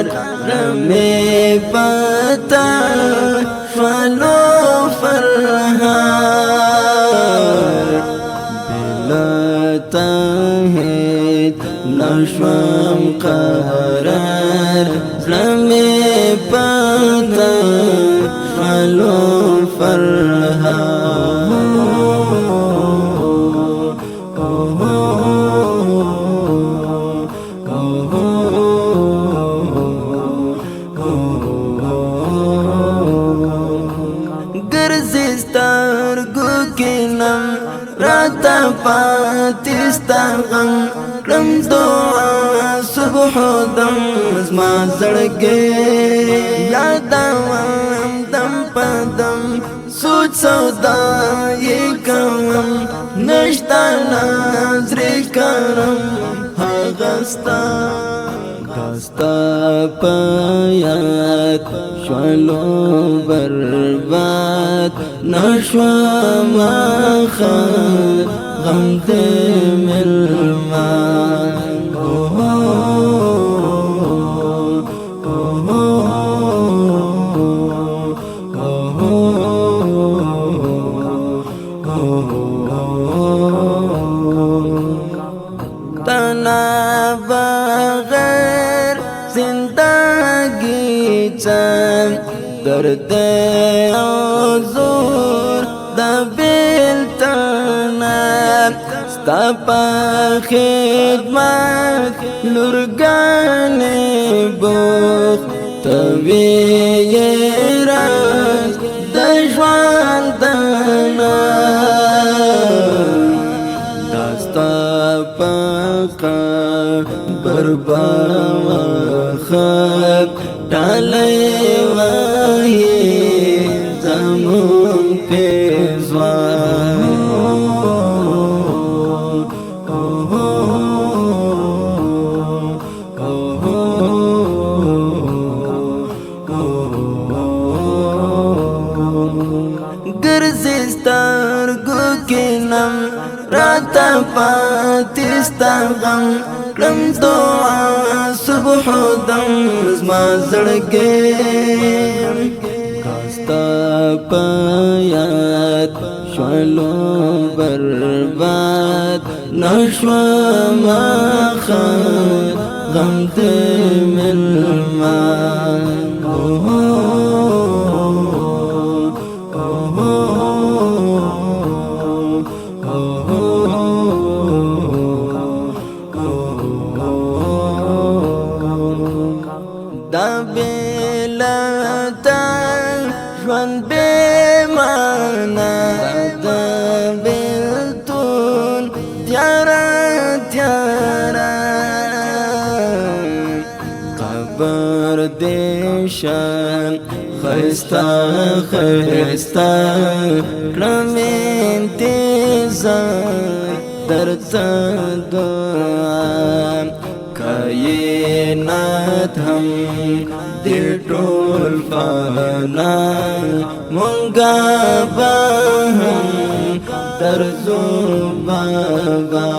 رمی پتا شوالو فرحار بلا تاہید نشوام قرار رمی پتا شوالو فرحار راتا پاتستا غم کړم دعا صبح دم زما زړګي یادوم دم پدم سوچ سودا یې کوم نشتا نظر کرم هغستا داستا پیات شوالو برباد نشوام آخر غم دے ملمان تنا بغیر زندگی چند درد زور دا بیلتنا ستا پا خدمت لرگانی بوخ توی راز دشوان دنا داستا پا بربا خب ڈالی وحی زمون پیزوان گرزستار گوکنم راتا پاتستا غم کړم دعا صبح دم زما زړګي کاستا پیات شوالو برباد نشوام آخر غم دې ملمان دا بیلتا ژوند بے معنا دا بیلتون تیارا تیارا قبر دیشان خیستا خیستا کړم انتظار درتا دعا کائنات هم دل ټول فنا مونږه به هم درځو بابا